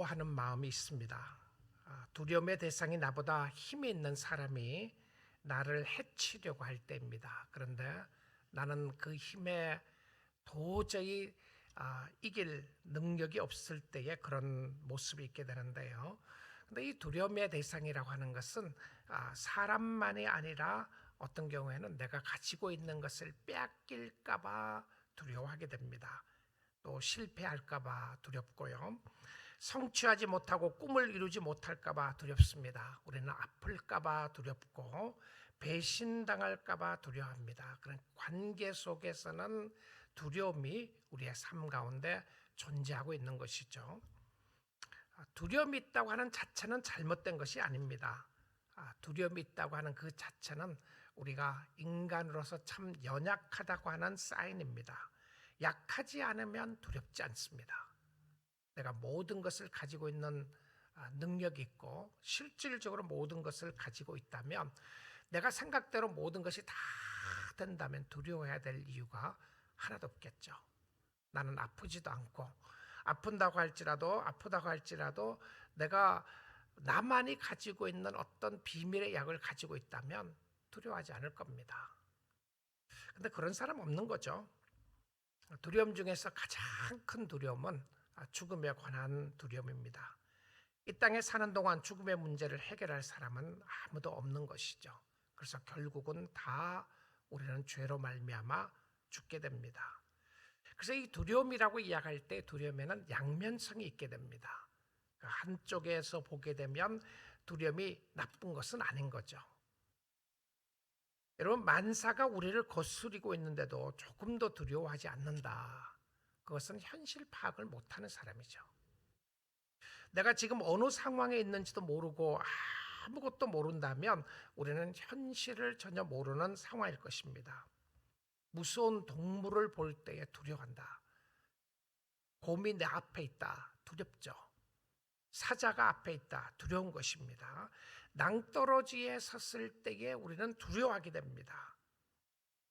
두려워하는 마음이 있습니다. 두려움의 대상이 나보다 힘이 있는 사람이 나를 해치려고 할 때입니다. 그런데 나는 그 힘에 도저히 이길 능력이 없을 때에 그런 모습이 있게 되는데요. 근데 이 두려움의 대상이라고 하는 것은 사람만이 아니라 어떤 경우에는 내가 가지고 있는 것을 빼앗길까봐 두려워하게 됩니다. 또 실패할까봐 두렵고요. 성취하지 못하고 꿈을 이루지 못할까봐 두렵습니다. 우리는 아플까봐 두렵고 배신당할까봐 두려워합니다. 그런 관계 속에서는 두려움이 우리의 삶 가운데 존재하고 있는 것이죠. 두려움이 있다고 하는 자체는 잘못된 것이 아닙니다. 두려움이 있다고 하는 그 자체는 우리가 인간으로서 참 연약하다고 하는 사인입니다. 약하지 않으면 두렵지 않습니다. 내가 모든 것을 가지고 있는 능력이 있고 실질적으로 모든 것을 가지고 있다면, 내가 생각대로 모든 것이 다 된다면 두려워해야 될 이유가 하나도 없겠죠. 나는 아프지도 않고, 아프다고 할지라도 내가 나만이 가지고 있는 어떤 비밀의 약을 가지고 있다면 두려워하지 않을 겁니다. 근데 그런 사람 없는 거죠. 두려움 중에서 가장 큰 두려움은 죽음에 관한 두려움입니다. 이 땅에 사는 동안 죽음의 문제를 해결할 사람은 아무도 없는 것이죠. 그래서 결국은 다 우리는 죄로 말미암아 죽게 됩니다. 그래서 이 두려움이라고 이야기할 때 두려움에는 양면성이 있게 됩니다. 한쪽에서 보게 되면 두려움이 나쁜 것은 아닌 거죠. 여러분, 만사가 우리를 거스리고 있는데도 조금도 두려워하지 않는다. 그것은 현실 파악을 못하는 사람이죠. 내가 지금 어느 상황에 있는지도 모르고 아무것도 모른다면 우리는 현실을 전혀 모르는 상황일 것입니다. 무서운 동물을 볼 때에 두려워한다. 곰이 내 앞에 있다. 두렵죠. 사자가 앞에 있다. 두려운 것입니다. 낭떠러지에 섰을 때에 우리는 두려워하게 됩니다.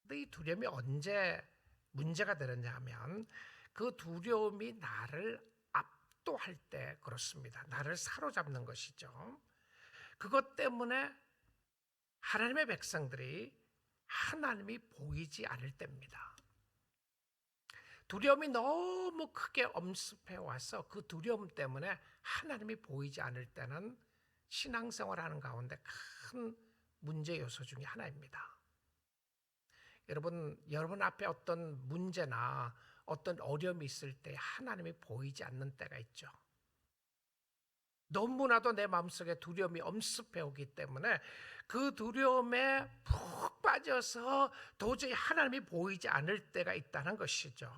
근데 이 두려움이 언제 문제가 되느냐 하면 그 두려움이 나를 압도할 때 그렇습니다. 나를 사로잡는 것이죠. 그것 때문에 하나님의 백성들이 하나님이 보이지 않을 때입니다. 두려움이 너무 크게 엄습해 와서 그 두려움 때문에 하나님이 보이지 않을 때는 신앙생활하는 가운데 큰 문제 요소 중에 하나입니다. 여러분 앞에 어떤 문제나 어떤 어려움이 있을 때 하나님이 보이지 않는 때가 있죠. 너무나도 내 마음속에 두려움이 엄습해 오기 때문에 그 두려움에 푹 빠져서 도저히 하나님이 보이지 않을 때가 있다는 것이죠.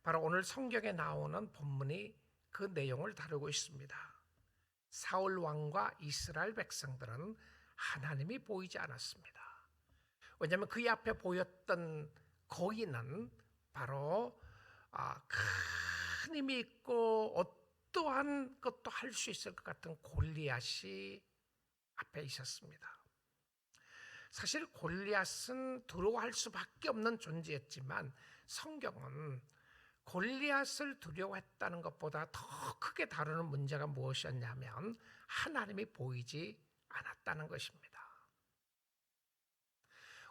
바로 오늘 성경에 나오는 본문이 그 내용을 다루고 있습니다. 사울 왕과 이스라엘 백성들은 하나님이 보이지 않았습니다. 왜냐하면 그 앞에 보였던 거인은 바로 큰 힘이 있고 어떠한 것도 할 수 있을 것 같은 골리앗이 앞에 있었습니다. 사실 골리앗은 두려워할 수밖에 없는 존재였지만 성경은 골리앗을 두려워했다는 것보다 더 크게 다루는 문제가 무엇이었냐면 하나님이 보이지 않았다는 것입니다.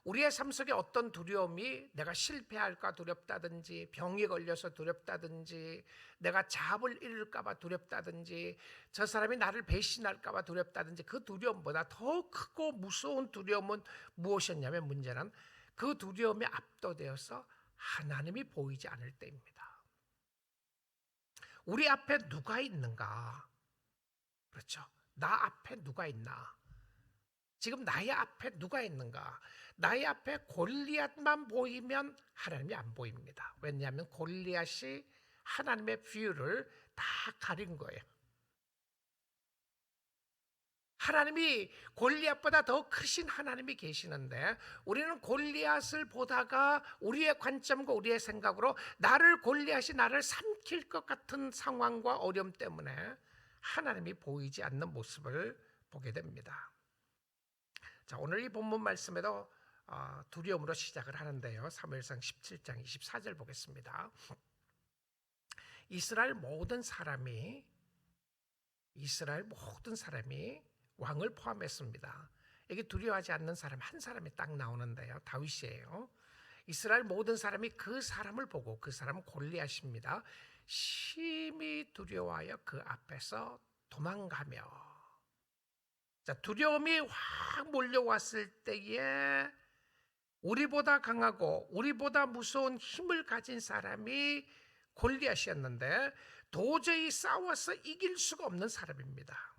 우리의 삶 속에 어떤 두려움이 내가 실패할까 두렵다든지, 병이 걸려서 두렵다든지, 내가 잡을 잃을까 봐 두렵다든지, 저 사람이 나를 배신할까 봐 두렵다든지, 그 두려움보다 더 크고 무서운 두려움은 무엇이었냐면, 문제는 그 두려움에 압도되어서 하나님이 보이지 않을 때입니다. 우리 앞에 누가 있는가? 그렇죠. 나 앞에 누가 있나? 지금 나의 앞에 누가 있는가? 나의 앞에 골리앗만 보이면 하나님이 안 보입니다. 왜냐하면 골리앗이 하나님의 뷰를 다 가린 거예요. 하나님이 골리앗보다 더 크신 하나님이 계시는데 우리는 골리앗을 보다가 우리의 관점과 우리의 생각으로 골리앗이 나를 삼킬 것 같은 상황과 어려움 때문에 하나님이 보이지 않는 모습을 보게 됩니다. 자, 오늘 이 본문 말씀에도 두려움으로 시작을 하는데요. 사무엘상 17장 24절 보겠습니다. 이스라엘 모든 사람이 왕을 포함했습니다. 여기 두려워하지 않는 사람 한 사람이 딱 나오는데요, 다윗이에요. 이스라엘 모든 사람이 그 사람을 보고, 그 사람은 골리앗입니다, 심히 두려워하여 그 앞에서 도망가며. 자, 두려움이 확 몰려왔을 때에 우리보다 강하고 우리보다 무서운 힘을 가진 사람이 골리앗이었는데 도저히 싸워서 이길 수가 없는 사람입니다.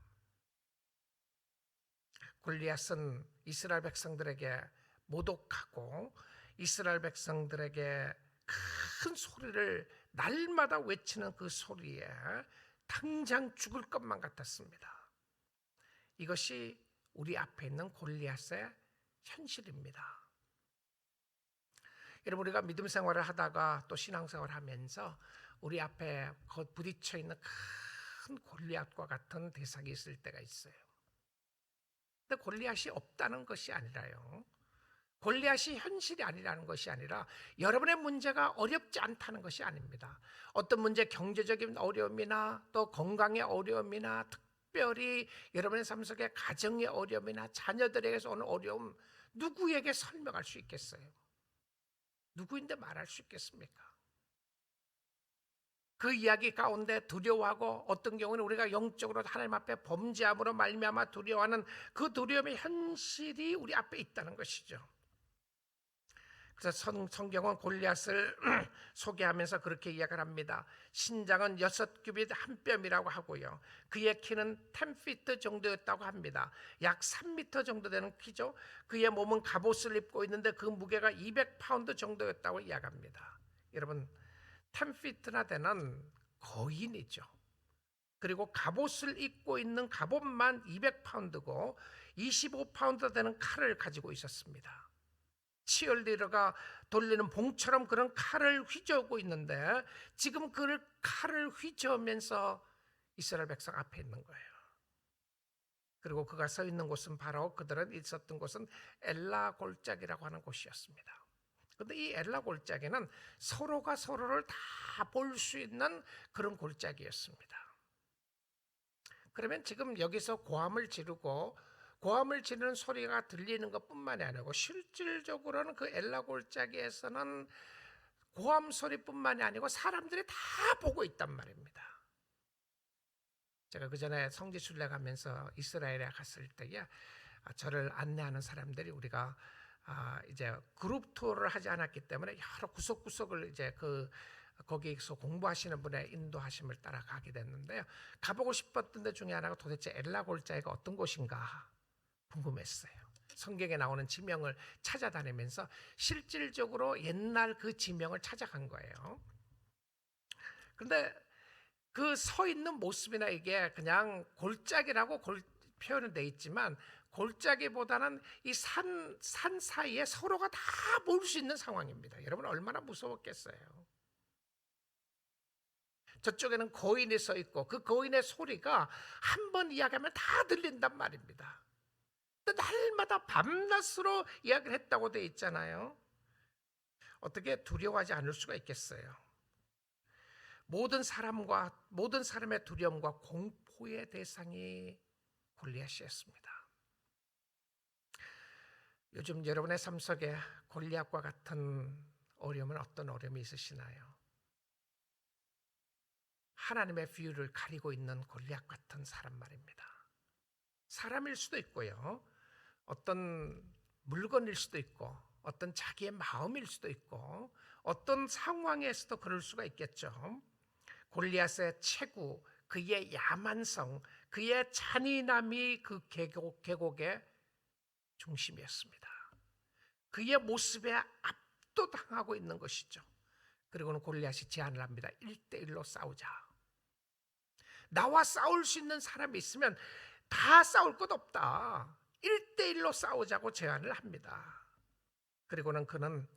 골리앗은 이스라엘 백성들에게 모독하고 이스라엘 백성들에게 큰 소리를 날마다 외치는 그 소리에 당장 죽을 것만 같았습니다. 이것이 우리 앞에 있는 골리앗의 현실입니다. 여러분, 우리가 믿음 생활을 하다가 또 신앙생활을 하면서 우리 앞에 부딪혀 있는 큰 골리앗과 같은 대상이 있을 때가 있어요. 근데 골리앗이 없다는 것이 아니라요, 골리앗이 현실이 아니라는 것이 아니라 여러분의 문제가 어렵지 않다는 것이 아닙니다. 어떤 문제, 경제적인 어려움이나 또 건강의 어려움이나 특별히 여러분의 삶 속에 가정의 어려움이나 자녀들에게서 오는 어려움, 누구에게 설명할 수 있겠어요? 누구인데 말할 수 있겠습니까? 그 이야기 가운데 두려워하고, 어떤 경우는 우리가 영적으로 하나님 앞에 범죄함으로 말미암아 두려워하는 그 두려움의 현실이 우리 앞에 있다는 것이죠. 그래서 성경은 골리앗을 소개하면서 그렇게 이야기를 합니다. 신장은 6규빗 한 뼘이라고 하고요, 그의 키는 10피트 정도였다고 합니다. 약 3미터 정도 되는 키죠. 그의 몸은 갑옷을 입고 있는데 그 무게가 200파운드 정도였다고 이야기합니다. 여러분, 10피트나 되는 거인이죠. 그리고 갑옷을 입고 있는 갑옷만 200파운드고 25파운드 되는 칼을 가지고 있었습니다. 치얼리더가 돌리는 봉처럼 그런 칼을 휘저고 있는데 지금 그 칼을 휘저으면서 이스라엘 백성 앞에 있는 거예요. 그리고 그가 서 있는 곳은 바로 그들은 있었던 곳은 엘라 골짜기라고 하는 곳이었습니다. 그런데 이 엘라 골짜기는 서로가 서로를 다 볼 수 있는 그런 골짜기였습니다. 그러면 지금 여기서 고함을 지르고 고함을 지르는 소리가 들리는 것뿐만이 아니고 실질적으로는 그 엘라 골짜기에서는 고함 소리뿐만이 아니고 사람들이 다 보고 있단 말입니다. 제가 그 전에 성지 순례가면서 이스라엘에 갔을 때에 저를 안내하는 사람들이, 우리가 이제 그룹 투어를 하지 않았기 때문에 여러 구석구석을 이제 거기서 공부하시는 분의 인도하심을 따라 가게 됐는데요, 가보고 싶었던 데 중에 하나가 도대체 엘라 골짜기가 어떤 곳인가 궁금했어요. 성경에 나오는 지명을 찾아다니면서 실질적으로 옛날 그 지명을 찾아간 거예요. 그런데 그 서 있는 모습이나 이게 그냥 골짜기라고 표현은 돼 있지만 골짜기보다는 이 산 사이에 서로가 다 볼 수 있는 상황입니다. 여러분, 얼마나 무서웠겠어요. 저쪽에는 거인이 서 있고 그 거인의 소리가 한 번 이야기하면 다 들린단 말입니다. 날마다 밤낮으로 이야기를 했다고 돼 있잖아요. 어떻게 두려워하지 않을 수가 있겠어요? 모든 사람의 두려움과 공포의 대상이 골리앗이었습니다. 요즘 여러분의 삶 속에 골리앗과 같은 어려움은 어떤 어려움이 있으시나요? 하나님의 뷰를 가리고 있는 골리앗 같은 사람 말입니다. 사람일 수도 있고요, 어떤 물건일 수도 있고, 어떤 자기의 마음일 수도 있고, 어떤 상황에서도 그럴 수가 있겠죠. 골리앗의 체구, 그의 야만성, 그의 잔인함이 그 계곡의 중심이었습니다. 그의 모습에 압도당하고 있는 것이죠. 그리고는 골리앗이 제안을 합니다. 1대1로 싸우자. 나와 싸울 수 있는 사람이 있으면 다 싸울 것 없다, 1대1로 싸우자고 제안을 합니다. 그리고는 그는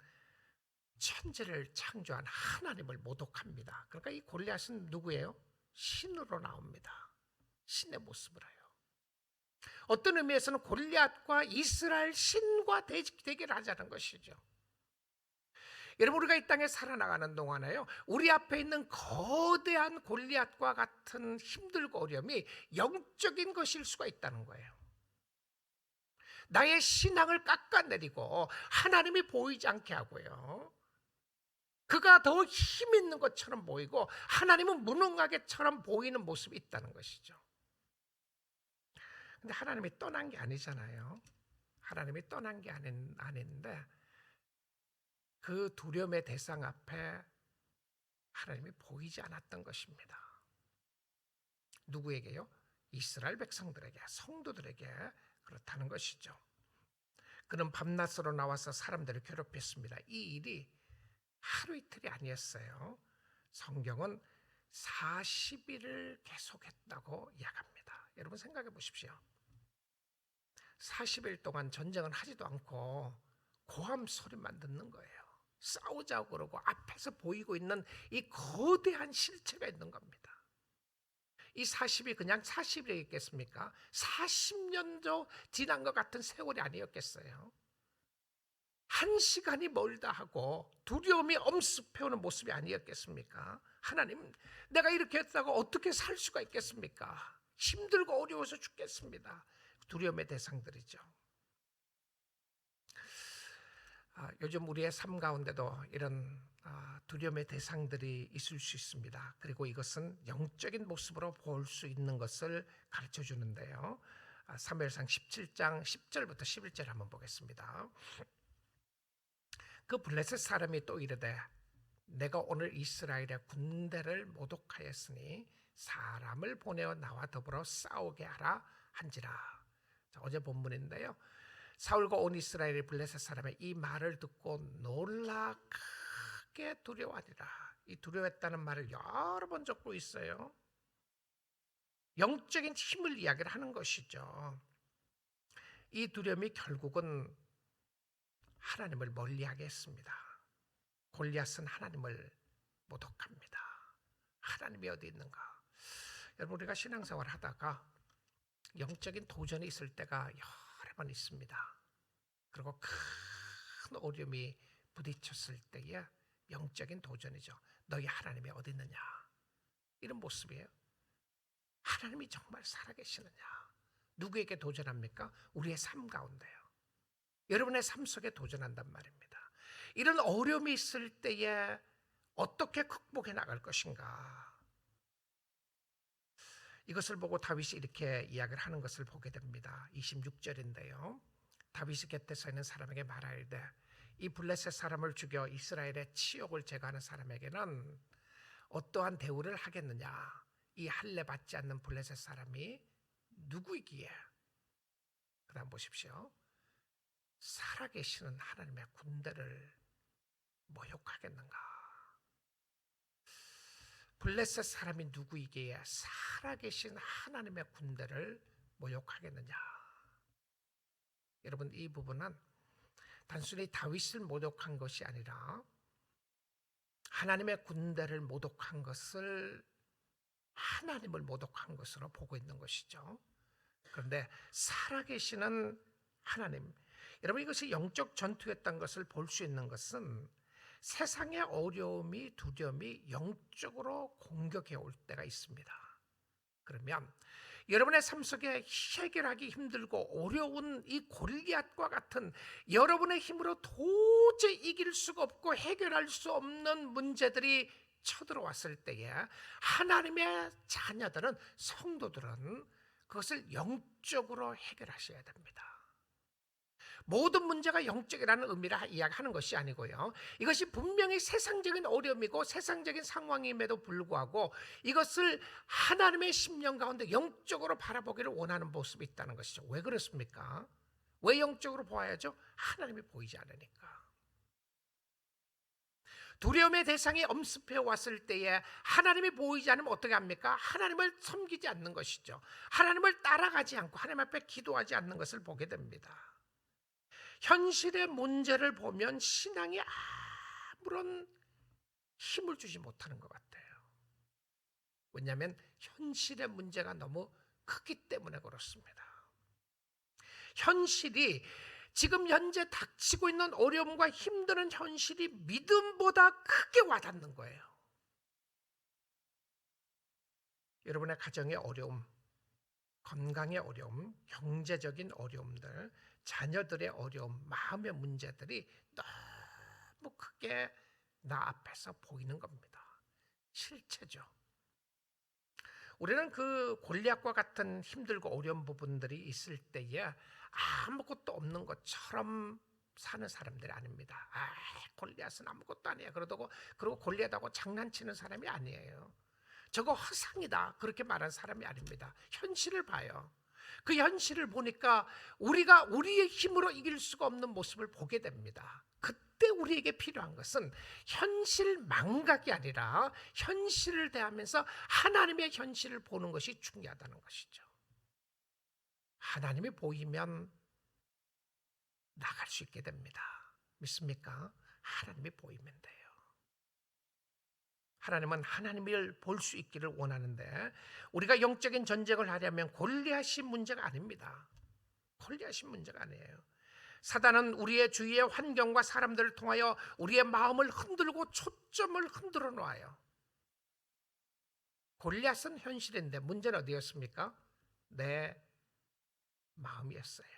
천지를 창조한 하나님을 모독합니다. 그러니까 이 골리앗은 누구예요? 신으로 나옵니다. 신의 모습을 해요. 어떤 의미에서는 골리앗과 이스라엘 신과 대결을 하자는 것이죠. 여러분, 우리가 이 땅에 살아나가는 동안에요, 우리 앞에 있는 거대한 골리앗과 같은 힘들고 어려움이 영적인 것일 수가 있다는 거예요. 나의 신앙을 깎아내리고 하나님이 보이지 않게 하고요, 그가 더 힘 있는 것처럼 보이고 하나님은 무능하게처럼 보이는 모습이 있다는 것이죠. 근데 하나님이 떠난 게 아니잖아요. 하나님이 떠난 게 아닌데 그 두려움의 대상 앞에 하나님이 보이지 않았던 것입니다. 누구에게요? 이스라엘 백성들에게, 성도들에게 그렇다는 것이죠. 그는 밤낮으로 나와서 사람들을 괴롭혔습니다. 이 일이 하루 이틀이 아니었어요. 성경은 40일을 계속했다고 이야기합니다. 여러분 생각해 보십시오. 40일 동안 전쟁은 하지도 않고 고함 소리만 듣는 거예요. 싸우자고 그러고 앞에서 보이고 있는 이 거대한 실체가 있는 겁니다. 이 40이 그냥 40일이겠습니까? 40년도 지난 것 같은 세월이 아니었겠어요? 한 시간이 멀다 하고 두려움이 엄습해오는 모습이 아니었겠습니까? 하나님, 내가 이렇게 했다고 어떻게 살 수가 있겠습니까? 힘들고 어려워서 죽겠습니다. 두려움의 대상들이죠. 요즘 우리의 삶 가운데도 이런 두려움의 대상들이 있을 수 있습니다. 그리고 이것은 영적인 모습으로 볼 수 있는 것을 가르쳐 주는데요. 사무엘상 17장 10절부터 11절 한번 보겠습니다. 그 블레셋 사람이 또 이르되 내가 오늘 이스라엘의 군대를 모독하였으니 사람을 보내어 나와 더불어 싸우게 하라 한지라. 자, 어제 본문인데요. 사울과 온 이스라엘의 블레셋 사람의 이 말을 듣고 놀라 크게 두려워하니라. 이 두려워했다는 말을 여러 번 적고 있어요. 영적인 힘을 이야기를 하는 것이죠. 이 두려움이 결국은 하나님을 멀리하게 했습니다. 골리앗은 하나님을 모독합니다. 하나님이 어디 있는가? 여러분, 우리가 신앙생활 하다가 영적인 도전이 있을 때가 여러 번 있습니다. 그리고 큰 어려움이 부딪혔을 때에 영적인 도전이죠. 너희 하나님이 어디 있느냐? 이런 모습이에요. 하나님이 정말 살아계시느냐? 누구에게 도전합니까? 우리의 삶 가운데요. 여러분의 삶 속에 도전한단 말입니다. 이런 어려움이 있을 때에 어떻게 극복해 나갈 것인가? 이것을 보고 다윗이 이렇게 이야기를 하는 것을 보게 됩니다. 26절인데요. 다윗이 곁에 서 있는 사람에게 말하되 이 블레셋 사람을 죽여 이스라엘의 치욕을 제거하는 사람에게는 어떠한 대우를 하겠느냐? 이 할례 받지 않는 블레셋 사람이 누구이기에? 그 다음 보십시오. 살아계시는 하나님의 군대를 모욕하겠는가? 블레셋 사람이 누구이기에 살아계신 하나님의 군대를 모욕하겠느냐? 여러분, 이 부분은 단순히 다윗을 모독한 것이 아니라 하나님의 군대를 모독한 것을 하나님을 모독한 것으로 보고 있는 것이죠. 그런데 살아계시는 하나님, 여러분, 이것이 영적 전투였던 것을 볼 수 있는 것은 세상의 어려움이, 두려움이 영적으로 공격해 올 때가 있습니다. 그러면 여러분의 삶 속에 해결하기 힘들고 어려운 이 골리앗과 같은 여러분의 힘으로 도저히 이길 수가 없고 해결할 수 없는 문제들이 쳐들어왔을 때에 하나님의 자녀들은, 성도들은 그것을 영적으로 해결하셔야 됩니다. 모든 문제가 영적이라는 의미를 이야기하는 것이 아니고요, 이것이 분명히 세상적인 어려움이고 세상적인 상황임에도 불구하고 이것을 하나님의 심령 가운데 영적으로 바라보기를 원하는 모습이 있다는 것이죠. 왜 그렇습니까? 왜 영적으로 보아야죠? 하나님이 보이지 않으니까. 두려움의 대상이 엄습해 왔을 때에 하나님이 보이지 않으면 어떻게 합니까? 하나님을 섬기지 않는 것이죠. 하나님을 따라가지 않고 하나님 앞에 기도하지 않는 것을 보게 됩니다. 현실의 문제를 보면 신앙이 아무런 힘을 주지 못하는 것 같아요. 왜냐하면 현실의 문제가 너무 크기 때문에 그렇습니다. 현실이 지금 현재 닥치고 있는 어려움과 힘드는 현실이 믿음보다 크게 와닿는 거예요. 여러분의 가정의 어려움, 건강의 어려움, 경제적인 어려움들, 자녀들의 어려움, 마음의 문제들이 너무 크게 나 앞에서 보이는 겁니다. 실체죠. 우리는 그 골리앗과 같은 힘들고 어려운 부분들이 있을 때에 아무것도 없는 것처럼 사는 사람들이 아닙니다. 골리앗은 아무것도 아니야. 그러고 골리앗하고 장난치는 사람이 아니에요. 저거 허상이다 그렇게 말한 사람이 아닙니다. 현실을 봐요. 그 현실을 보니까 우리가 우리의 힘으로 이길 수가 없는 모습을 보게 됩니다. 그때 우리에게 필요한 것은 현실 망각이 아니라 현실을 대하면서 하나님의 현실을 보는 것이 중요하다는 것이죠. 하나님이 보이면 나갈 수 있게 됩니다. 믿습니까? 하나님이 보이면 돼요. 하나님은 하나님을 볼 수 있기를 원하는데 우리가 영적인 전쟁을 하려면 골리앗이 문제가 아닙니다. 골리앗이 문제가 아니에요. 사단은 우리의 주위의 환경과 사람들을 통하여 우리의 마음을 흔들고 초점을 흔들어 놓아요. 골리앗은 현실인데 문제는 어디였습니까? 내 마음이었어요.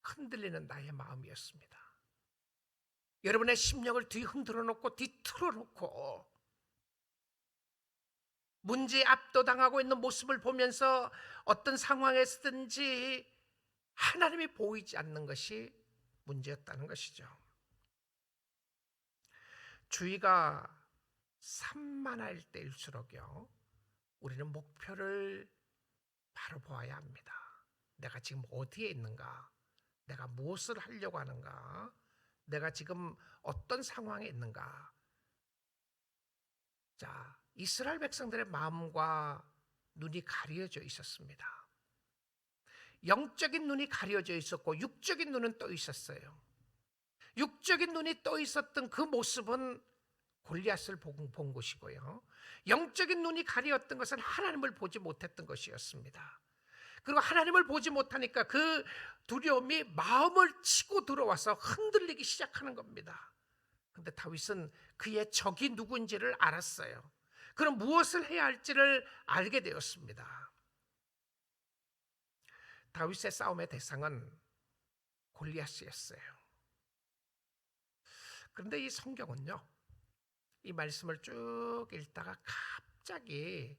흔들리는 나의 마음이었습니다. 여러분의 심령을 뒤흔들어 놓고 뒤틀어 놓고 문제에 압도당하고 있는 모습을 보면서 어떤 상황에서든지 하나님이 보이지 않는 것이 문제였다는 것이죠. 주의가 산만할 때일수록요 우리는 목표를 바로 보아야 합니다. 내가 지금 어디에 있는가? 내가 무엇을 하려고 하는가? 내가 지금 어떤 상황에 있는가? 자, 이스라엘 백성들의 마음과 눈이 가려져 있었습니다. 영적인 눈이 가려져 있었고 육적인 눈은 떠 있었어요. 육적인 눈이 떠 있었던 그 모습은 골리앗을 본 것이고요. 영적인 눈이 가려졌던 것은 하나님을 보지 못했던 것이었습니다. 그리고 하나님을 보지 못하니까 그 두려움이 마음을 치고 들어와서 흔들리기 시작하는 겁니다. 그런데 다윗은 그의 적이 누군지를 알았어요. 그럼 무엇을 해야 할지를 알게 되었습니다. 다윗의 싸움의 대상은 골리앗이었어요. 그런데 이 성경은요, 이 말씀을 쭉 읽다가 갑자기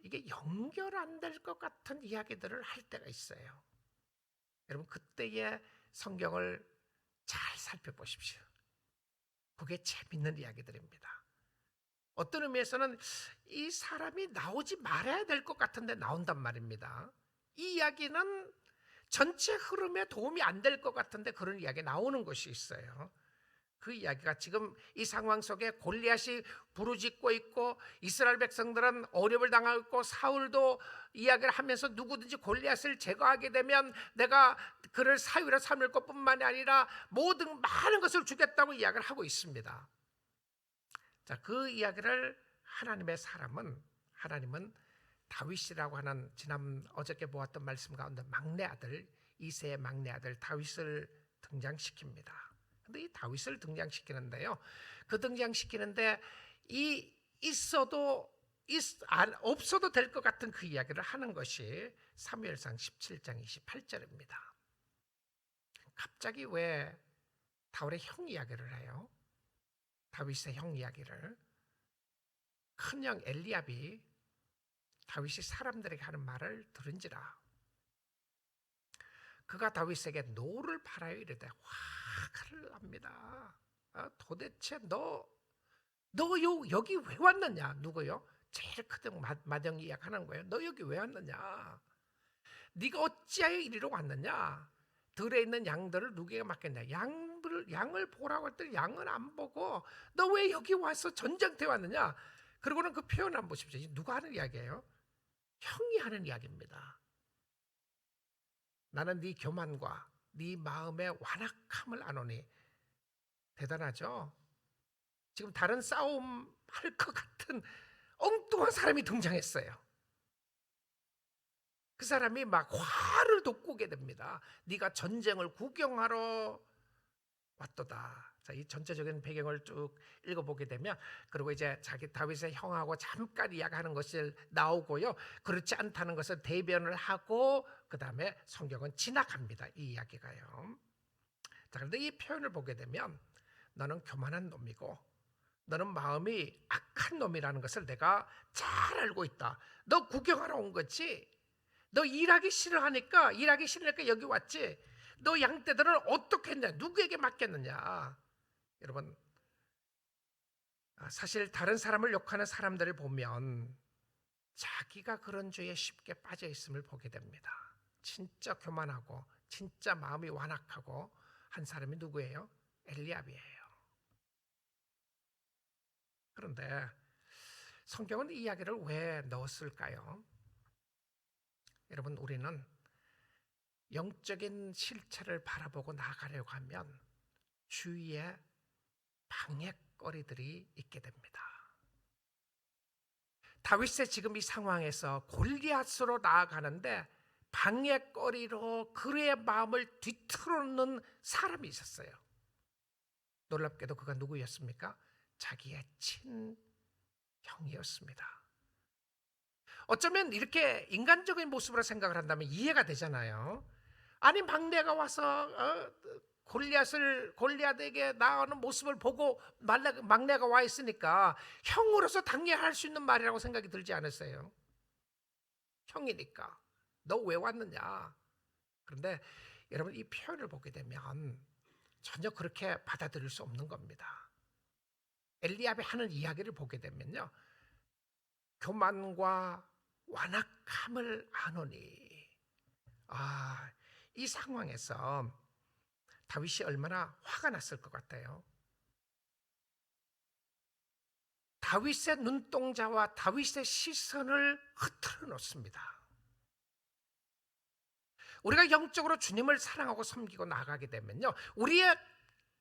이게 연결 안 될 것 같은 이야기들을 할 때가 있어요. 여러분 그때의 성경을 잘 살펴보십시오. 그게 재밌는 이야기들입니다. 어떤 의미에서는 이 사람이 나오지 말아야 될 것 같은데 나온단 말입니다. 이 이야기는 전체 흐름에 도움이 안 될 것 같은데 그런 이야기 나오는 것이 있어요. 그 이야기가 지금 이 상황 속에 골리앗이 부르짖고 있고 이스라엘 백성들은 어려움을 당하고 있고 사울도 이야기를 하면서 누구든지 골리앗을 제거하게 되면 내가 그를 사위로 삼을 것뿐만이 아니라 모든 많은 것을 주겠다고 이야기를 하고 있습니다. 자, 그 이야기를 하나님은 다윗이라고 하는 어저께 보았던 말씀 가운데 막내 아들 이새의 막내 아들 다윗을 등장시킵니다. 근데 이 다윗을 등장시키는데요. 그 등장시키는데 없어도 될 것 같은 그 이야기를 하는 것이 사무엘상 17장 28절입니다. 갑자기 왜 다윗의 형 이야기를 해요? 다윗의 형 이야기를. 큰형 엘리압이 다윗이 사람들에게 하는 말을 들은지라 그가 다윗에게 노를 팔아요 이르되 화를 납니다. 도대체 너 여기 왜 왔느냐? 누구요? 제일 크던 맏형이 이야기하는 거예요. 너 여기 왜 왔느냐? 네가 어찌하여 이리로 왔느냐? 들에 있는 양들을 누구에게 맡겼냐? 양을 보라고 했더니 양은 안 보고 너 왜 여기 와서 전쟁터에 왔느냐? 그리고는 그 표현 한번 보십시오. 누가 하는 이야기예요? 형이 하는 이야기입니다. 나는 네 교만과 네 마음의 완악함을 아노니. 대단하죠? 지금 다른 싸움 할 것 같은 엉뚱한 사람이 등장했어요. 그 사람이 막 화를 돋구게 됩니다. 네가 전쟁을 구경하러 왔도다. 자, 이 전체적인 배경을 쭉 읽어보게 되면, 그리고 이제 자기 다윗의 형하고 잠깐 이야기하는 것을 나오고요. 그렇지 않다는 것을 대변을 하고 그 다음에 성경은 지나갑니다. 이 이야기가요. 자, 그런데 이 표현을 보게 되면 너는 교만한 놈이고 너는 마음이 악한 놈이라는 것을 내가 잘 알고 있다. 너 구경하러 온 거지? 너 일하기 싫으니까 여기 왔지? 너 양떼들은 어떻게 했냐? 누구에게 맡겼느냐? 여러분, 사실 다른 사람을 욕하는 사람들을 보면 자기가 그런 죄에 쉽게 빠져 있음을 보게 됩니다. 진짜 교만하고 진짜 마음이 완악하고 한 사람이 누구예요? 엘리압이에요. 그런데 성경은 이 이야기를 왜 넣었을까요? 여러분, 우리는 영적인 실체를 바라보고 나아가려고 하면 주위에 방해거리들이 있게 됩니다. 다윗의 지금 이 상황에서 골리앗으로 나아가는데 방해거리로 그의 마음을 뒤틀어놓는 사람이 있었어요. 놀랍게도 그가 누구였습니까? 자기의 친형이었습니다. 어쩌면 이렇게 인간적인 모습으로 생각을 한다면 이해가 되잖아요. 아니, 막내가 와서 골리앗에게 나오는 모습을 보고 막내가 와 있으니까 형으로서 당연히 할 수 있는 말이라고 생각이 들지 않았어요? 형이니까 너 왜 왔느냐? 그런데 여러분, 이 표현을 보게 되면 전혀 그렇게 받아들일 수 없는 겁니다. 엘리압이 하는 이야기를 보게 되면요, 교만과 완악함을 아노니, 이 상황에서 다윗이 얼마나 화가 났을 것 같아요. 다윗의 눈동자와 다윗의 시선을 흐트러 놓습니다. 우리가 영적으로 주님을 사랑하고 섬기고 나아가게 되면요, 우리의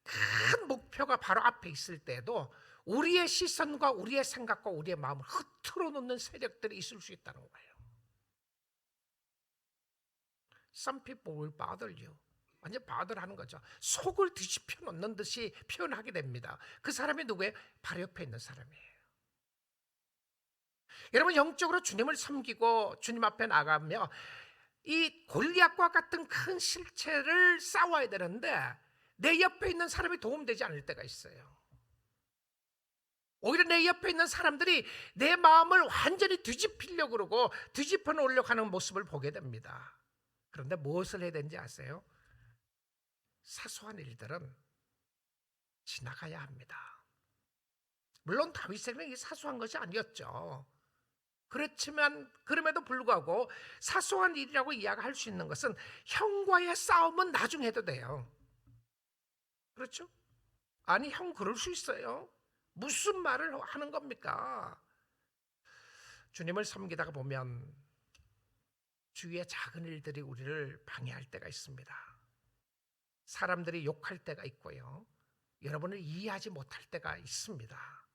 큰 목표가 바로 앞에 있을 때에도 우리의 시선과 우리의 생각과 우리의 마음을 흐트러 놓는 세력들이 있을 수 있다는 거예요. Some people will bother you. 완전 bother하는 거죠. 속을 뒤집혀 놓는 듯이 표현하게 됩니다. 그 사람이 누구예요? 바로 옆에 있는 사람이에요. 여러분, 영적으로 주님을 섬기고 주님 앞에 나가며 이 골리앗과 같은 큰 실체를 싸워야 되는데 내 옆에 있는 사람이 도움되지 않을 때가 있어요. 오히려 내 옆에 있는 사람들이 내 마음을 완전히 뒤집히려고 그러고 뒤집어 놓으려고 하는 모습을 보게 됩니다. 그런데 무엇을 해야 되는지 아세요? 사소한 일들은 지나가야 합니다. 물론 다윗에게는 이게 사소한 것이 아니었죠. 그렇지만 그럼에도 불구하고 사소한 일이라고 이야기할 수 있는 것은 형과의 싸움은 나중에 해도 돼요. 그렇죠? 아니, 형 그럴 수 있어요. 무슨 말을 하는 겁니까? 주님을 섬기다가 보면 주위의 작은 일들이 우리를 방해할 때가 있습니다. 사람들이 욕할 때가 있고요, 여러분을 이해하지 못할 때가 있습니다.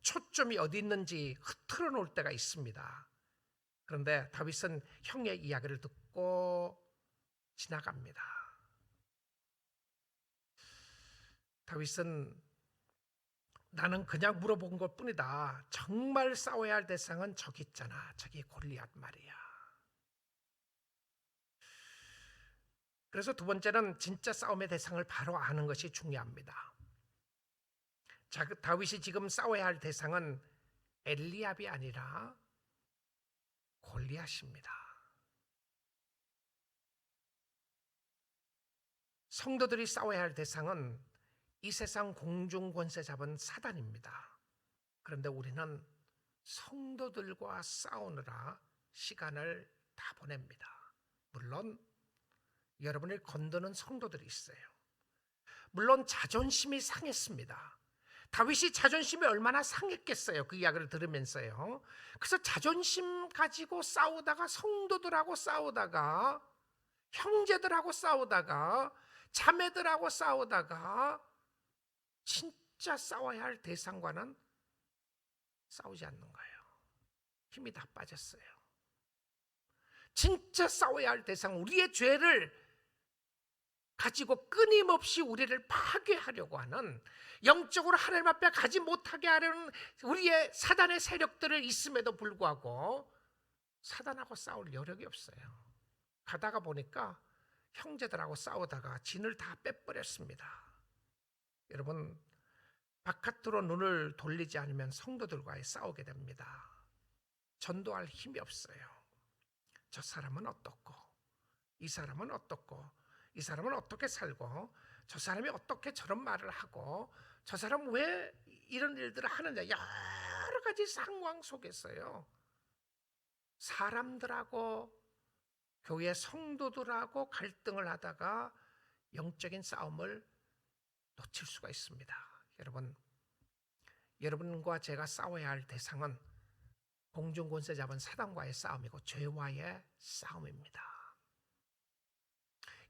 초점이 어디 있는지 흐트러 놓을 때가 있습니다. 그런데 다윗은 형의 이야기를 듣고 지나갑니다. 다윗은 나는 그냥 물어본 것 뿐이다. 정말 싸워야 할 대상은 저기 있잖아. 저기 골리앗 말이야. 그래서 두 번째는 진짜 싸움의 대상을 바로 아는 것이 중요합니다. 자, 다윗이 지금 싸워야 할 대상은 엘리압이 아니라 골리앗입니다. 성도들이 싸워야 할 대상은 이 세상 공중 권세 잡은 사단입니다. 그런데 우리는 성도들과 싸우느라 시간을 다 보냅니다. 물론 여러분을 건드는 성도들이 있어요. 물론 자존심이 상했습니다. 다윗이 자존심이 얼마나 상했겠어요, 그 이야기를 들으면서요. 그래서 자존심 가지고 싸우다가, 성도들하고 싸우다가, 형제들하고 싸우다가, 자매들하고 싸우다가 진짜 싸워야 할 대상과는 싸우지 않는 거예요. 힘이 다 빠졌어요. 진짜 싸워야 할 대상, 우리의 죄를 가지고 끊임없이 우리를 파괴하려고 하는, 영적으로 하나님 앞에 가지 못하게 하려는 우리의 사단의 세력들을 있음에도 불구하고 사단하고 싸울 여력이 없어요. 가다가 보니까 형제들하고 싸우다가 진을 다 빼버렸습니다. 여러분, 바깥으로 눈을 돌리지 않으면 성도들과의 싸우게 됩니다. 전도할 힘이 없어요. 저 사람은 어떻고, 이 사람은 어떻고, 이 사람은 어떻게 살고, 저 사람이 어떻게 저런 말을 하고, 저 사람은 왜 이런 일들을 하느냐, 여러 가지 상황 속에서요, 사람들하고 교회 성도들하고 갈등을 하다가 영적인 싸움을 놓칠 수가 있습니다. 여러분, 여러분과 제가 싸워야 할 대상은 공중권세 잡은 사단과의 싸움이고 죄와의 싸움입니다.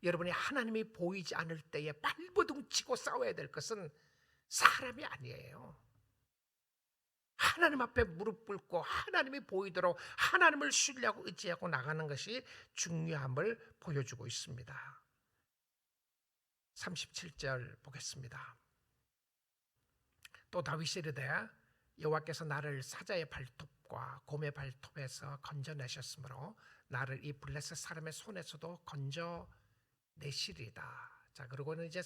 여러분이 하나님이 보이지 않을 때에 발버둥 치고 싸워야 될 것은 사람이 아니에요. 하나님 앞에 무릎 꿇고 하나님이 보이도록 하나님을 신뢰하고 의지하고 나가는 것이 중요함을 보여주고 있습니다. 37절 보겠습니다. 또 다윗이 이르되 여호와께서 나를 사자의 발톱과 곰의 발톱에서 건져내셨으므로 나를 이 블레셋 사람의 손에서도 건져내시리다. 자, 그리고는 이제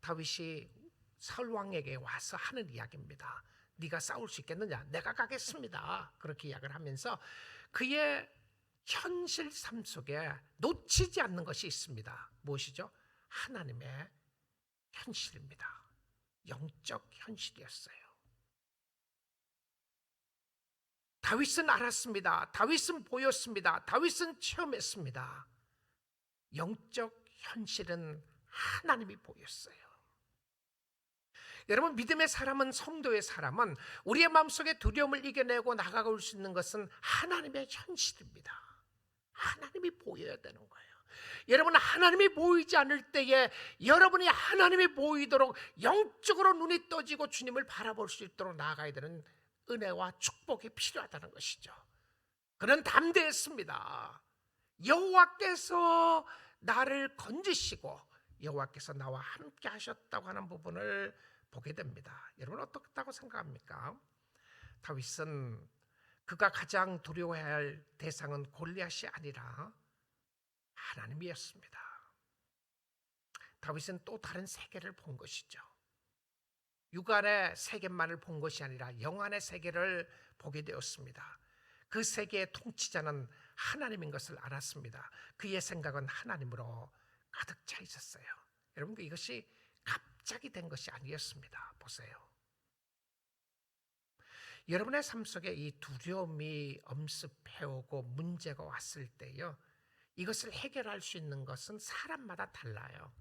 다윗이 사울 왕에게 와서 하는 이야기입니다. 네가 싸울 수 있겠느냐? 내가 가겠습니다. 그렇게 이야기를 하면서 그의 현실 삶 속에 놓치지 않는 것이 있습니다. 무엇이죠? 하나님의 현실입니다. 영적 현실이었어요. 다윗은 알았습니다. 다윗은 보였습니다. 다윗은 체험했습니다. 영적 현실은 하나님이 보였어요. 여러분, 믿음의 사람은, 성도의 사람은 우리의 마음속에 두려움을 이겨내고 나아갈 수 있는 것은 하나님의 현실입니다. 하나님이 보여야 되는 거예요. 여러분, 하나님이 보이지 않을 때에 여러분이 하나님이 보이도록 영적으로 눈이 떠지고 주님을 바라볼 수 있도록 나아가야 되는 은혜와 축복이 필요하다는 것이죠. 그는 담대했습니다. 여호와께서 나를 건지시고 여호와께서 나와 함께 하셨다고 하는 부분을 보게 됩니다. 여러분, 어떻다고 생각합니까? 다윗은 그가 가장 두려워해야 할 대상은 골리앗이 아니라 하나님이었습니다. 다윗은 또 다른 세계를 본 것이죠. 육안의 세계만을 본 것이 아니라 영안의 세계를 보게 되었습니다. 그 세계의 통치자는 하나님인 것을 알았습니다. 그의 생각은 하나님으로 가득 차 있었어요. 여러분, 이것이 갑자기 된 것이 아니었습니다. 보세요. 여러분의 삶 속에 이 두려움이 엄습해오고 문제가 왔을 때요, 이것을 해결할 수 있는 것은 사람마다 달라요.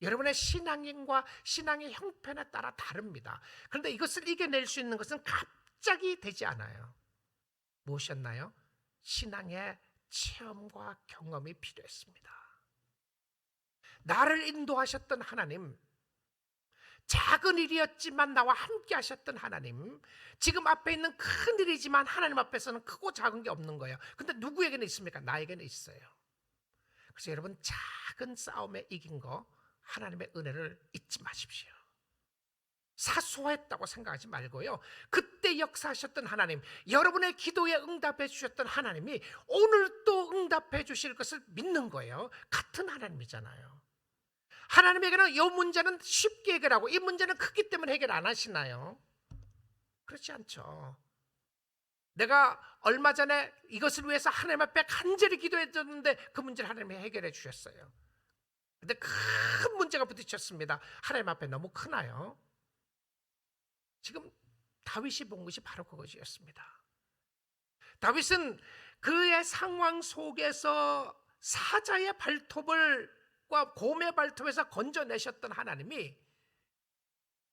여러분의 신앙인과 신앙의 형편에 따라 다릅니다. 그런데 이것을 이겨낼 수 있는 것은 갑자기 되지 않아요. 무엇이었나요? 신앙의 체험과 경험이 필요했습니다. 나를 인도하셨던 하나님, 작은 일이었지만 나와 함께 하셨던 하나님, 지금 앞에 있는 큰 일이지만 하나님 앞에서는 크고 작은 게 없는 거예요. 근데 누구에게는 있습니까? 나에게는 있어요. 그래서 여러분, 작은 싸움에 이긴 거 하나님의 은혜를 잊지 마십시오. 사소했다고 생각하지 말고요, 그때 역사하셨던 하나님, 여러분의 기도에 응답해 주셨던 하나님이 오늘 또 응답해 주실 것을 믿는 거예요. 같은 하나님이잖아요. 하나님에게는 이 문제는 쉽게 해결하고 이 문제는 크기 때문에 해결 안 하시나요? 그렇지 않죠. 내가 얼마 전에 이것을 위해서 하나님 앞에 간절히 기도했었는데 그 문제를 하나님이 해결해 주셨어요. 근데 큰 문제가 부딪혔습니다. 하나님 앞에 너무 크나요? 지금 다윗이 본 것이 바로 그것이었습니다. 다윗은 그의 상황 속에서 사자의 발톱과 곰의 발톱에서 건져내셨던 하나님이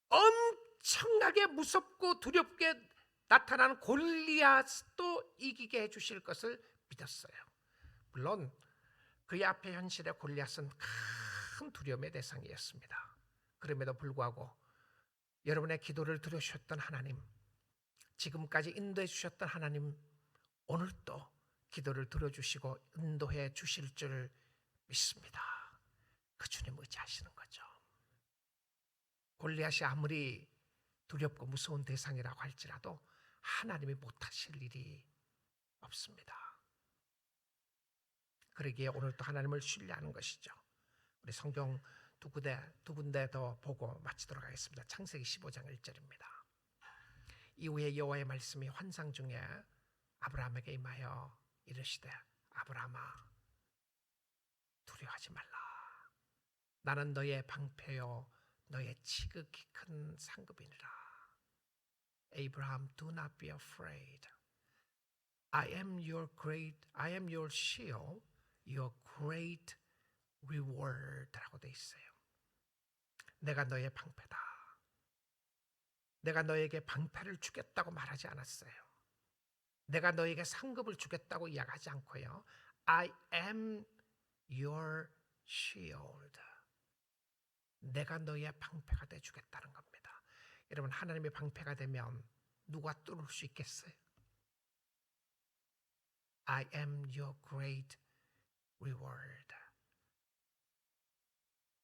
엄청나게 무섭고 두렵게 나타나는 골리앗도 이기게 해주실 것을 믿었어요. 물론 그의 앞에 현실의 골리앗은 큰 두려움의 대상이었습니다. 그럼에도 불구하고 여러분의 기도를 들으셨던 하나님, 지금까지 인도해 주셨던 하나님, 오늘도 기도를 들어주시고 인도해 주실 줄 믿습니다. 그 주님 의지하시는 거죠. 골리앗이 아무리 두렵고 무서운 대상이라고 할지라도 하나님이 못하실 일이 없습니다. 그러기에 오늘도 하나님을 신뢰하는 것이죠. 우리 성경 두 군데 더 보고 마치도록 하겠습니다. 창세기 15장 1절입니다. 이후에 여호와의 말씀이 환상 중에 아브라함에게 임하여 이르시되 아브라함아 두려워하지 말라. 나는 너의 방패요 너의 지극히 큰 상급이니라. Abraham, do not be afraid. I am your shield, your great reward라고 돼 있어요. 내가 너의 방패다. 내가 너에게 방패를 주겠다고 말하지 않았어요. 내가 너에게 상급을 주겠다고 이야기하지 않고요. I am your shield. 내가 너의 방패가 되주겠다는 겁니다. 여러분, 하나님의 방패가 되면 누가 뚫을 수 있겠어요? I am your great reward.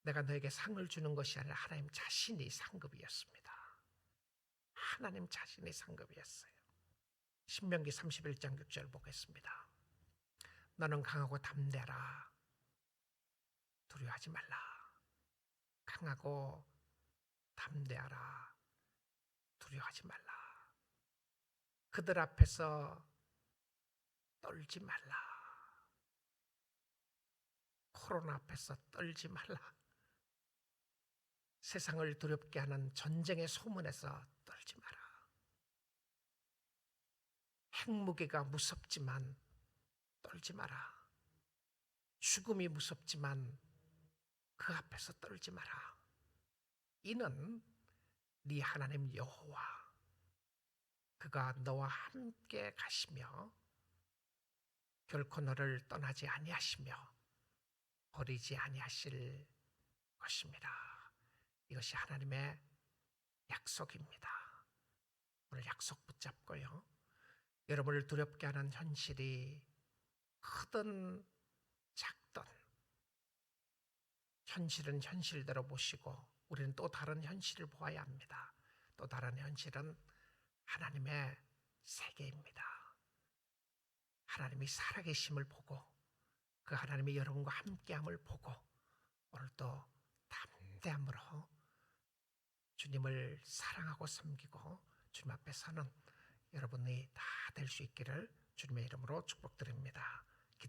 내가 너에게 상을 주는 것이 아니라 하나님 자신이 상급이었습니다. 하나님 자신이 상급이었어요. 신명기 31장 6절 보겠습니다. 너는 강하고 담대하라. 두려워하지 말라. 강하고 담대하라. 두려워하지 말라. 그들 앞에서 떨지 말라. 코로나 앞에서 떨지 말라. 세상을 두렵게 하는 전쟁의 소문에서 떨지 마라. 핵무기가 무섭지만 떨지 마라. 죽음이 무섭지만 그 앞에서 떨지 마라. 이는 네 하나님 여호와 그가 너와 함께 가시며 결코 너를 떠나지 아니하시며 버리지 아니하실 것입니다. 이것이 하나님의 약속입니다. 오늘 약속 붙잡고요. 여러분을 두렵게 하는 현실이 크든 작든 현실은 현실대로 보시고 우리는 또 다른 현실을 보아야 합니다. 또 다른 현실은 하나님의 세계입니다. 하나님이 살아계심을 보고 그 하나님이 여러분과 함께함을 보고 오늘도 담대함으로 주님을 사랑하고 섬기고 주님 앞에 서는 여러분이 다 될 수 있기를 주님의 이름으로 축복드립니다.